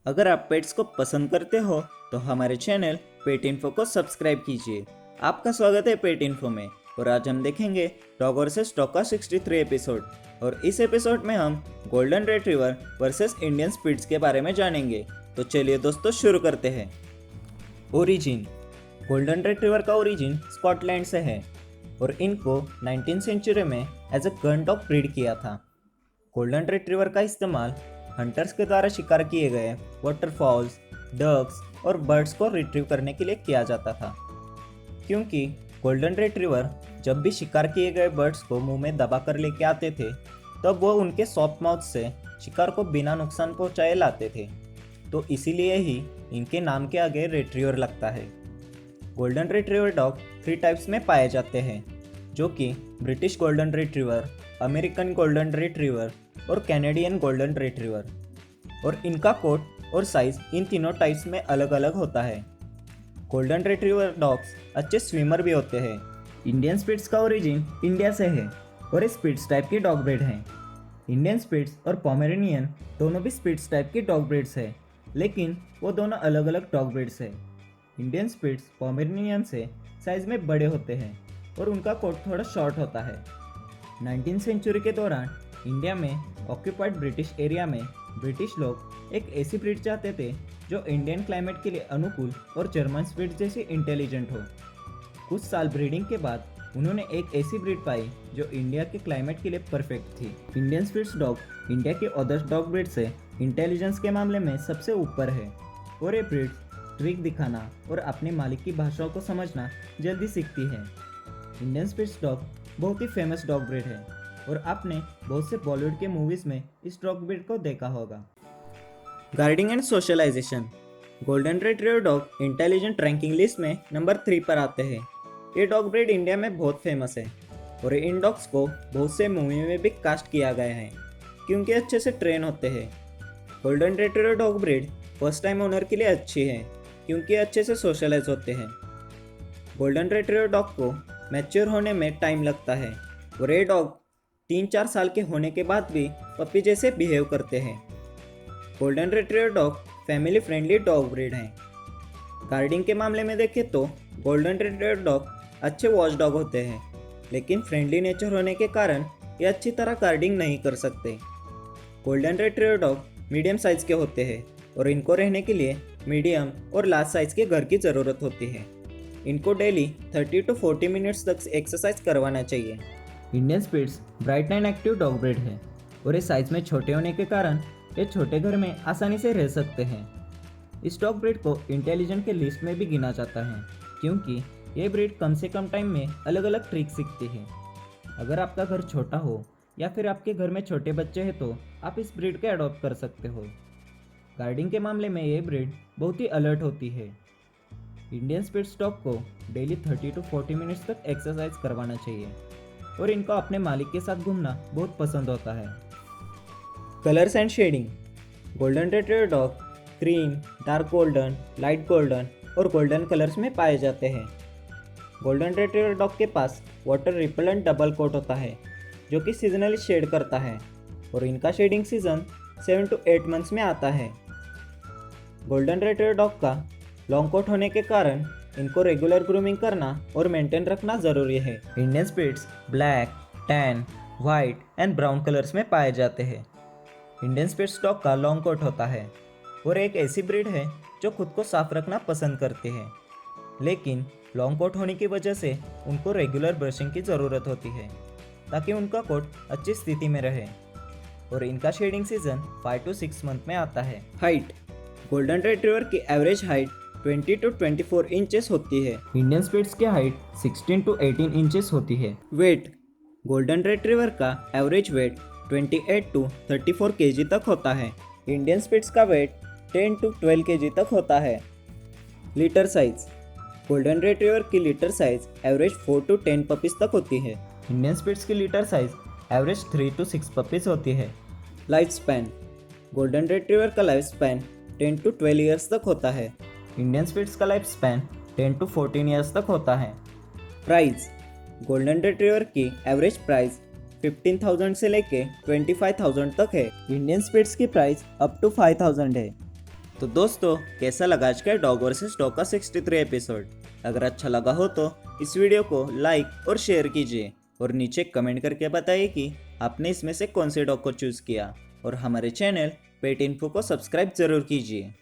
अगर आप पेट्स को पसंद करते हो तो हमारे चैनल पेट इन्फो को सब्सक्राइब कीजिए। आपका स्वागत है पेट इन्फो में। और आज हम देखेंगे डॉग वर्सेस डॉग का 63 एपिसोड। और इस एपिसोड में हम golden retriever versus Indian spitz के बारे में जानेंगे। तो चलिए दोस्तों शुरू करते हैं। ओरिजिन। गोल्डन रिट्रीवर का ओरिजिन स्कॉटलैंड से है और इनको 19th सेंचुरी में as a gun dog breed किया था। गोल्डन रिट्रीवर का इस्तेमाल हंटर्स के द्वारा शिकार किए गए वाटरफॉल्स, डक्स और बर्ड्स को रिट्रीव करने के लिए किया जाता था, क्योंकि गोल्डन रिट्रीवर जब भी शिकार किए गए बर्ड्स को मुंह में दबा कर लेके आते थे तब वो उनके सॉफ्ट माउथ से शिकार को बिना नुकसान पहुंचाए लाते थे। तो इसीलिए ही इनके नाम के आगे रिट्रीवर लगता है। गोल्डन रिट्रीवर डॉग 3 टाइप्स में पाए जाते हैं, जो कि British golden retriever, American golden retriever और कैनेडियन गोल्डन रिट्रीवर। और इनका कोट और साइज इन तीनों टाइप्स में अलग अलग होता है। गोल्डन रिट्रीवर डॉग्स अच्छे स्विमर भी होते हैं। इंडियन स्पिट्स का ओरिजिन इंडिया से है और ये स्पिट्स टाइप की डॉग ब्रीड हैं। इंडियन स्पिट्स और पोमेरेनियन दोनों भी स्पिट्स टाइप की डॉग ब्रीड्स है, लेकिन वो दोनों अलग अलग डॉग ब्रीड्स है। इंडियन स्पिट्स पोमेरेनियन से साइज में बड़े होते हैं और उनका कोट थोड़ा शॉर्ट होता है। 19th सेंचुरी के दौरान इंडिया में ऑक्यूपाइड ब्रिटिश एरिया में ब्रिटिश लोग एक ऐसी ब्रीड चाहते थे जो इंडियन क्लाइमेट के लिए अनुकूल और जर्मन स्पिट्स जैसी इंटेलिजेंट हो। कुछ साल ब्रीडिंग के बाद उन्होंने एक ऐसी ब्रीड पाई जो इंडिया के क्लाइमेट के लिए परफेक्ट थी। इंडियन स्पिट्स डॉग इंडिया के अदर डॉग ब्रीड से इंटेलिजेंस के मामले में सबसे ऊपर है और ये ब्रीड ट्रिक दिखाना और अपने मालिक की भाषाओं को समझना जल्दी सीखती है। इंडियन स्पिट्स डॉग बहुत ही फेमस डॉग ब्रीड है और आपने बहुत से बॉलीवुड के मूवीज में इस डॉग ब्रीड को देखा होगा। Guarding and socialization. Golden retriever dog intelligent ranking list में नंबर 3 पर आते हैं। ये डॉग ब्रीड इंडिया में बहुत फेमस है और इन डॉग्स को बहुत से मूवी में भी कास्ट किया गया है, क्योंकि अच्छे से ट्रेन होते हैं। Golden retriever dog breed first time owner के लिए अच्छी है, क्योंकि अच्छे से सोशलाइज होते हैं। गोल्डन रिट्रीवर डॉग को मैच्योर होने में टाइम लगता है और ये डॉग 3-4 साल के होने के बाद भी पपी जैसे बिहेव करते हैं। Golden retriever dog family friendly dog breed हैं। गार्डिंग के मामले में देखें तो गोल्डन रिट्रीवर डॉग अच्छे वॉच डॉग होते हैं, लेकिन फ्रेंडली नेचर होने के कारण ये अच्छी तरह गार्डिंग नहीं कर सकते। Golden retriever dog medium size के होते हैं और इनको रहने के लिए मीडियम और लार्ज साइज़ के घर की ज़रूरत होती है। इनको डेली 30 to 40 मिनट्स तक एक्सरसाइज करवाना चाहिए। Indian spitz bright and active dog breed है और ये साइज में छोटे होने के कारण ये छोटे घर में आसानी से रह सकते हैं। इस डॉग ब्रीड को इंटेलिजेंट के लिस्ट में भी गिना जाता है, क्योंकि ये ब्रीड कम से कम टाइम में अलग अलग ट्रिक सीखती है। अगर आपका घर छोटा हो या फिर आपके घर में छोटे बच्चे हैं तो आप इस ब्रीड को अडॉप्ट कर सकते हो। गार्डिंग के मामले में ये ब्रीड बहुत ही अलर्ट होती है। इंडियन स्पिट्स डॉग को डेली 30 to 40 मिनट्स तक एक्सरसाइज करवाना चाहिए और इनको अपने मालिक के साथ घूमना बहुत पसंद होता है। Colours and shading. Golden retriever dog cream, dark golden, light golden और गोल्डन कलर्स में पाए जाते हैं। गोल्डन रिट्रीवर डॉग के पास वाटर रिपेलेंट डबल कोट होता है, जो कि सीजनली शेड करता है और इनका शेडिंग सीजन 7 to 8 मंथ्स में आता है। गोल्डन रिट्रीवर डॉग का लॉन्ग कोट होने के कारण इनको रेगुलर ग्रूमिंग करना और मेंटेन रखना ज़रूरी है। Indian spitz black, tan, white and brown colours में पाए जाते हैं। इंडियन स्पिट्स डॉग का लॉन्ग कोट होता है और एक ऐसी ब्रीड है जो खुद को साफ रखना पसंद करती है, लेकिन लॉन्ग कोट होने की वजह से उनको रेगुलर ब्रशिंग की ज़रूरत होती है ताकि उनका कोट अच्छी स्थिति में रहे। और इनका शेडिंग सीजन 5 to 6 मंथ में आता है। हाइट। गोल्डन रिट्रीवर की एवरेज हाइट 20 to 24 इंचेस होती है। इंडियन स्पिट्स की हाइट 16 to 18 इंचेस होती है। वेट। गोल्डन रिट्रीवर का एवरेज वेट 28 to 34 केजी तक होता है। इंडियन स्पिट्स का वेट 10 to 12 केजी तक होता है। Litre size. गोल्डन रिट्रीवर की litre size average 4 to 10 puppies तक होती है। इंडियन स्पिट्स की litre size average 3 to 6 puppies होती है। Life span. गोल्डन रिट्रीवर का लाइफ स्पैन 10 to 12 ईयर्स तक होता है। इंडियन स्पिट्स का लाइफ स्पैन 10 to 14 ईयर्स तक होता है। प्राइस। गोल्डन रिट्रीवर की एवरेज प्राइस 15,000 से लेके 25,000 तक है। इंडियन स्पिट्स की प्राइस अप टू 5,000 है। तो दोस्तों, कैसा लगा आज का डॉग वर्सेस डॉग का 63 एपिसोड? अगर अच्छा लगा हो तो इस वीडियो को लाइक और शेयर कीजिए और नीचे कमेंट करके बताइए कि आपने इसमें से कौन से डॉग को चूज़ किया, और हमारे चैनल पेट इन्फो को सब्सक्राइब जरूर कीजिए।